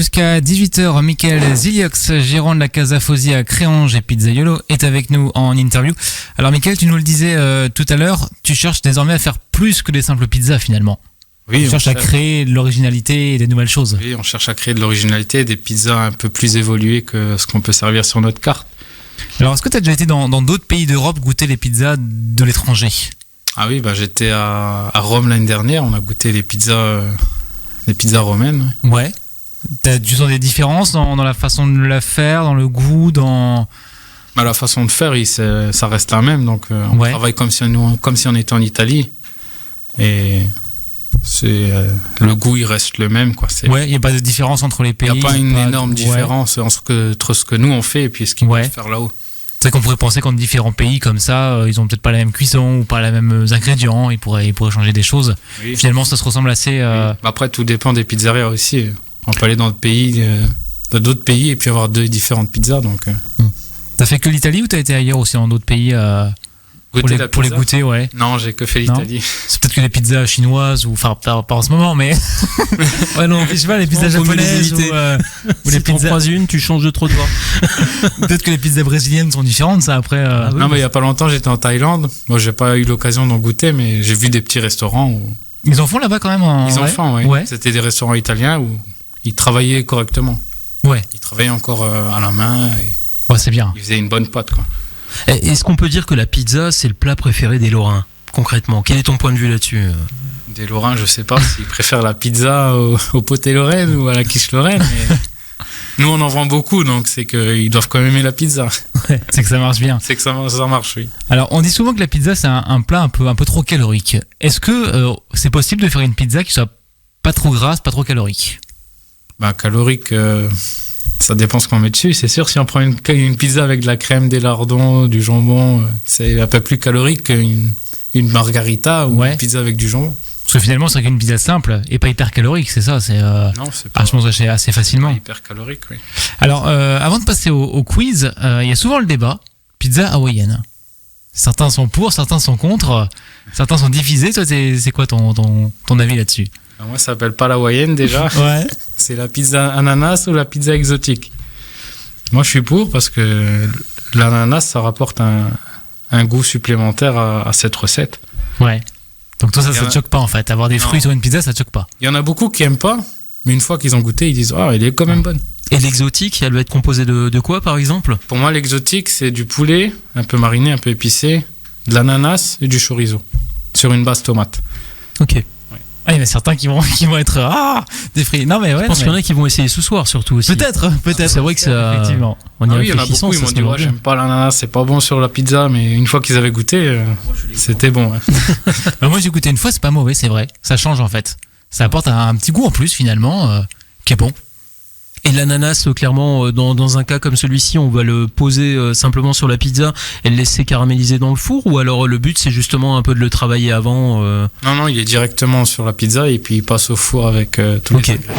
jusqu'à 18h. Michael Ziliox, gérant de la Casa Fosy à Créange et Pizzaiolo, est avec nous en interview. Alors Michael, tu nous le disais tout à l'heure, tu cherches désormais à faire plus que des simples pizzas finalement. Oui, on cherche à créer de l'originalité et des nouvelles choses. Oui, on cherche à créer de l'originalité, des pizzas un peu plus évoluées que ce qu'on peut servir sur notre carte. Alors, est-ce que tu as déjà été dans d'autres pays d'Europe goûter les pizzas de l'étranger ? Ah oui, j'étais à Rome l'année dernière, on a goûté les pizzas romaines. Ouais. Tu sens des différences dans la façon de la faire, dans le goût, dans... La façon de faire, ça reste la même, donc on travaille comme si on était en Italie. Et... le goût il reste le même quoi. Il n'y a pas de différence entre les pays. Il n'y a pas une énorme différence entre ce que nous on fait et puis ce qu'ils peuvent faire là-haut. C'est vrai qu'on pourrait penser qu'en différents pays comme ça, ils ont peut-être pas la même cuisson ou pas les mêmes ingrédients, ils pourraient changer des choses. Oui. Finalement ça se ressemble assez... Oui. Après tout dépend des pizzerias aussi. On peut aller dans d'autres pays et puis avoir deux différentes pizzas. Donc. T'as fait que l'Italie ou t'as été ailleurs aussi dans d'autres pays pour les goûter, ouais. Non, j'ai que fait l'Italie. C'est peut-être que les pizzas chinoises, enfin pas en ce moment, mais ouais non, je sais pas, les pizzas japonaises ou les pizzas. Croises une, tu changes de trottoir. Peut-être que les pizzas brésiliennes sont différentes, ça après. Non, mais il y a pas longtemps, j'étais en Thaïlande. Moi, j'ai pas eu l'occasion d'en goûter, mais j'ai vu des petits restaurants où ils en font là-bas quand même. Ils en font, oui. Ouais. C'était des restaurants italiens où ils travaillaient correctement. Ouais. Ils travaillaient encore à la main. Ouais, c'est bien. Ils faisaient une bonne pâte, quoi. Est-ce qu'on peut dire que la pizza, c'est le plat préféré des Lorrains, concrètement ? Quel est ton point de vue là-dessus ? Des Lorrains, je sais pas s'ils préfèrent la pizza au poté lorraine ou à la quiche lorraine, mais nous, on en vend beaucoup, donc c'est qu'ils doivent quand même aimer la pizza. Ouais, c'est que ça marche bien. C'est que ça marche, oui. Alors, on dit souvent que la pizza, c'est un plat un peu trop calorique. Est-ce que c'est possible de faire une pizza qui soit pas trop grasse, pas trop calorique ? Calorique... Ça dépend ce qu'on met dessus, c'est sûr. Si on prend une pizza avec de la crème, des lardons, du jambon, c'est un peu plus calorique qu'une margarita ou une pizza avec du jambon. Parce que finalement, c'est qu'une pizza simple et pas hyper calorique, c'est ça. Non, c'est pas. Je mange assez facilement. Pas hyper calorique, oui. Alors, avant de passer au quiz, il y a souvent le débat pizza hawaïenne. Certains sont pour, certains sont contre, certains sont divisés. Toi, c'est quoi ton avis là-dessus ? Moi, ça s'appelle pas la hawaïenne déjà. Ouais. C'est la pizza ananas ou la pizza exotique. Moi, je suis pour parce que l'ananas, ça rapporte un goût supplémentaire à cette recette. Ouais. Donc toi, ça te choque pas en fait. Avoir des fruits sur une pizza, ça te choque pas. Il y en a beaucoup qui aiment pas, mais une fois qu'ils ont goûté, ils disent « Ah, elle est quand même bonne ». Et l'exotique, elle va être composée de quoi, par exemple ? Pour moi, l'exotique, c'est du poulet, un peu mariné, un peu épicé, de l'ananas et du chorizo, sur une base tomate. Ok. Ah, il y en a certains qui vont être des fruits. Non mais ouais. Je pense qu'il y en a qui vont essayer ce soir surtout aussi. Peut-être. C'est vrai que ça. Effectivement. Il y en a beaucoup. Ils m'ont dit j'aime pas l'ananas, c'est pas bon sur la pizza, mais une fois qu'ils avaient goûté, c'était bon. Moi j'ai goûté une fois, c'est pas mauvais, c'est vrai. Ça change en fait. Ça apporte un petit goût en plus finalement, qui est bon. Et l'ananas, clairement, dans un cas comme celui-ci, on va le poser simplement sur la pizza et le laisser caraméliser dans le four, ou alors le but c'est justement un peu de le travailler avant Non, il est directement sur la pizza et puis il passe au four avec tous les ingrédients.